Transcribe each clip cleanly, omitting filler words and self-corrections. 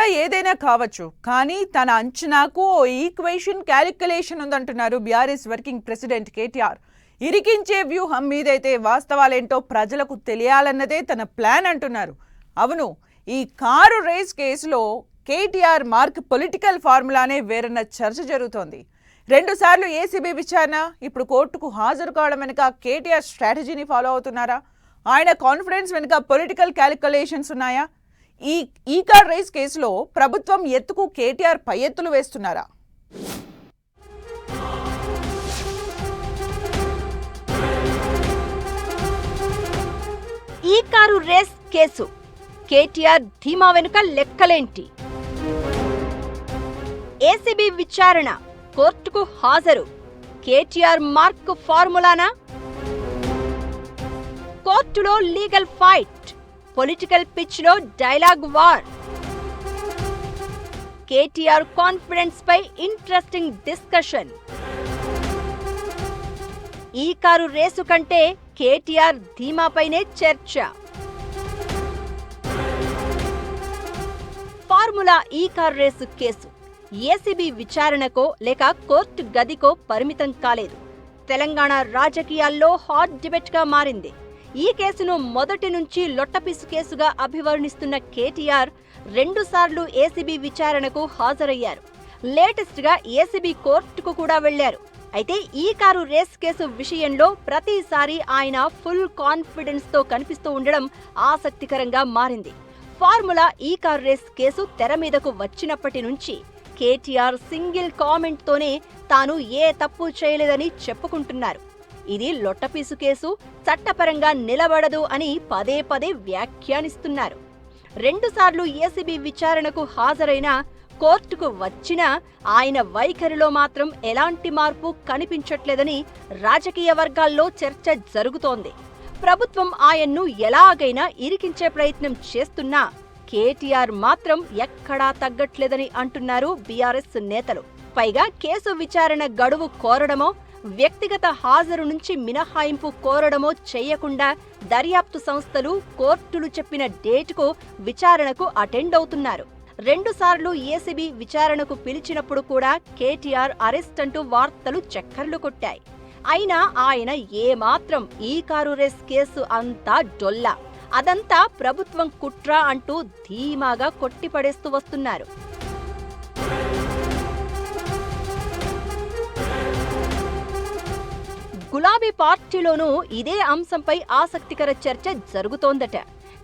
Agenda ఏదైనా కావచ్చు, కానీ తన అంచనాకు ఓ ఈక్వేషన్ క్యాలిక్యులేషన్ ఉందంటున్నారు బీఆర్ఎస్ వర్కింగ్ ప్రెసిడెంట్ కేటీఆర్. ఇరికించే వ్యూహం మీదైతే వాస్తవాలేంటో ప్రజలకు తెలియాలన్నదే తన ప్లాన్ అంటున్నారు. అవును, ఈ కారు రేస్ కేసులో కేటీఆర్ మార్క్ పొలిటికల్ ఫార్ములానే వేరన్న చర్చ జరుగుతోంది. 2 సార్లు ఏసీబీ విచారణ, ఇప్పుడు కోర్టుకు హాజరు కావడం వెనుక కేటీఆర్ స్ట్రాటజీని ఫాలో అవుతున్నారా? ఆయన కాన్ఫిడెన్స్ వెనుక పొలిటికల్ క్యాలిక్యులేషన్స్ ఉన్నాయా? ఈ కార్ రేస్ కేసులో ప్రభుత్వం ఎత్తుకు కేటీఆర్ పై ఎత్తులు వేస్తున్నారా? ఈ కారు రేస్ కేసు కేటీఆర్ ధీమా వెనుక లెక్కలేంటి? ఏసీబీ విచారణ, కోర్టుకు హాజరు, కేటీఆర్ మార్క్ ఫార్ములానా? కోర్టులో లీగల్ ఫైట్, పొలిటికల్ పిచ్ లో డైలాగ్ వార్. కేటీఆర్ కాన్ఫిడెన్స్ పై ఇంట్రెస్టింగ్ డిస్కషన్. ఈ కారు రేసు కంటే కేటీఆర్ ధీమాపైనే చర్చ. ఫార్ములా ఈ కారు రేసు కేసు ఏసీబీ విచారణకో లేక కోర్టు గదికో పరిమితం కాలేదు. తెలంగాణ రాజకీయాల్లో హాట్ డిబేట్ గా మారింది. ఈ కేసును మొదటి నుంచి లొట్టపిసు కేసుగా అభివర్ణిస్తున్న కేటీఆర్ 2 సార్లు ఏసీబీ విచారణకు హాజరయ్యారు. లేటెస్ట్ గా ఏసీబీ కోర్టుకు కూడా వెళ్లారు. అయితే ఈ కారు రేస్ కేసు విషయంలో ప్రతిసారి ఆయన ఫుల్ కాన్ఫిడెన్స్ తో కనిపిస్తూ ఉండడం ఆసక్తికరంగా మారింది. ఫార్ములా ఈ కారు రేస్ కేసు తెర మీదకు వచ్చినప్పటి నుంచి కేటీఆర్ సింగిల్ కామెంట్ తోనే తాను ఏ తప్పు చేయలేదని చెప్పుకుంటున్నారు. ఇది లొట్టపీసు కేసు, చట్టపరంగా నిలబడదు అని పదే పదే వ్యాఖ్యానిస్తున్నారు. 2 సార్లు ఏసీబీ విచారణకు హాజరైన, కోర్టుకు వచ్చినా ఆయన వైఖరిలో మాత్రం ఎలాంటి మార్పు కనిపించట్లేదని రాజకీయ వర్గాల్లో చర్చ జరుగుతోంది. ప్రభుత్వం ఆయన్ను ఎలాగైనా ఇరికించే ప్రయత్నం చేస్తున్నా కేటీఆర్ మాత్రం ఎక్కడా తగ్గట్లేదని అంటున్నారు బీఆర్ఎస్ నేతలు. పైగా కేసు విచారణ గడువు కోరడమో, వ్యక్తిగత హాజరు నుంచి మినహాయింపు కోరడమో చేయకుండా దర్యాప్తు సంస్థలు, కోర్టులు చెప్పిన డేటుకు విచారణకు అటెండ్ అవుతున్నారు. 2 సార్లు ఏసీబీ విచారణకు పిలిచినప్పుడు కూడా కేటీఆర్ అరెస్ట్ అంటూ వార్తలు చక్కర్లు కొట్టాయి. అయినా ఆయన ఏమాత్రం ఈ కారు రేస్ కేసు అంతా డొల్లా, అదంతా ప్రభుత్వం కుట్ర అంటూ ధీమాగా కొట్టిపడేస్తూ వస్తున్నారు. గులాబీ పార్టీలోనూ ఇదే అంశంపై ఆసక్తికర చర్చ జరుగుతోందట.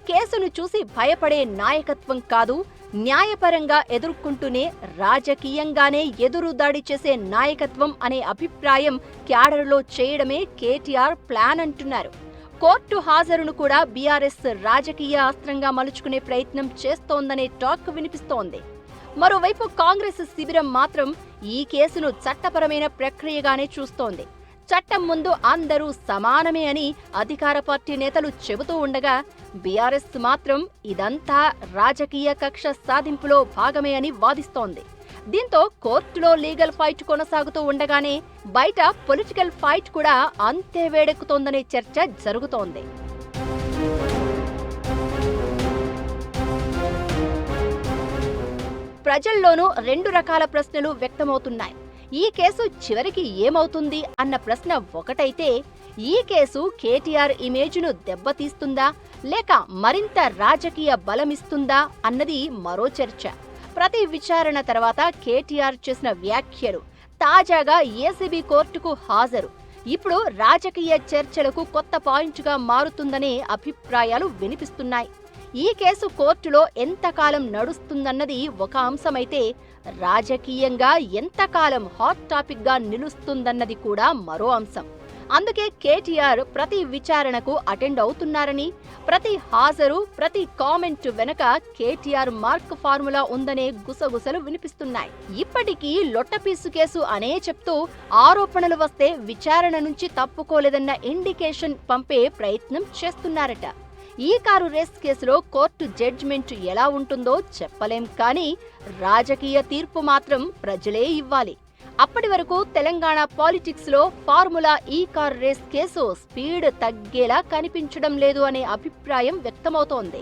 కేసును చూసి భయపడే నాయకత్వం కాదు, న్యాయపరంగా ఎదుర్కొంటూనే రాజకీయంగానే ఎదురుదాడి చేసే నాయకత్వం అనే అభిప్రాయం క్యాడర్లో చేయడమే కేటీఆర్ ప్లాన్ అంటున్నారు. కోర్టు హాజరును కూడా బీఆర్ఎస్ రాజకీయ అస్త్రంగా మలుచుకునే ప్రయత్నం చేస్తోందనే టాక్ వినిపిస్తోంది. మరోవైపు కాంగ్రెస్ శిబిరం మాత్రం ఈ కేసును చట్టపరమైన ప్రక్రియగానే చూస్తోంది. చట్టం ముందు అందరూ సమానమే అని అధికార పార్టీ నేతలు చెబుతూ ఉండగా, బీఆర్ఎస్ మాత్రం ఇదంతా రాజకీయ కక్ష సాధింపులో భాగమే అని వాదిస్తోంది. దీంతో కోర్టులో లీగల్ ఫైట్ కొనసాగుతూ ఉండగానే బయట పొలిటికల్ ఫైట్ కూడా అంతే వేడెక్కుతోందనే చర్చ జరుగుతోంది. ప్రజల్లోనూ 2 రకాల ప్రశ్నలు వ్యక్తమవుతున్నాయి. ఈ కేసు చివరికి ఏమవుతుంది అన్న ప్రశ్న ఒకటైతే, ఈ కేసు కేటీఆర్ ఇమేజ్ను దెబ్బతీస్తుందా లేక మరింత రాజకీయ బలమిస్తుందా అన్నది మరో చర్చ. ప్రతి విచారణ తర్వాత కేటీఆర్ చేసిన వ్యాఖ్యలు, తాజాగా ఏసీబీ కోర్టుకు హాజరు ఇప్పుడు రాజకీయ చర్చలకు కొత్త పాయింట్గా మారుతుందనే అభిప్రాయాలు వినిపిస్తున్నాయి. ఈ కేసు కోర్టులో ఎంతకాలం నడుస్తుందన్నది ఒక అంశమైతే, రాజకీయంగా ఎంతకాలం హాట్ టాపిక్గా నిలుస్తుందన్నది కూడా మరో అంశం. అందుకే కేటీఆర్ ప్రతి విచారణకు అటెండ్ అవుతున్నారని, ప్రతి హాజరు, ప్రతి కామెంట్ వెనక కేటీఆర్ మార్క్ ఫార్ములా ఉందనే గుసగుసలు వినిపిస్తున్నాయి. ఇప్పటికీ లొట్టపీసు కేసు అనే చెప్తూ ఆరోపణలు వస్తే విచారణ నుంచి తప్పుకోలేదన్న ఇండికేషన్ పంపే ప్రయత్నం చేస్తున్నారట. ఈ కారు రేస్ కేసులో కోర్టు జడ్జిమెంట్ ఎలా ఉంటుందో చెప్పలేం, కానీ రాజకీయ తీర్పు మాత్రం ప్రజలే ఇవ్వాలి. అప్పటి వరకు తెలంగాణ పాలిటిక్స్ లో ఫార్ములా ఈ కార్ రేస్ కేసు స్పీడ్ తగ్గేలా కనిపించడం లేదు అనే అభిప్రాయం వ్యక్తమవుతోంది.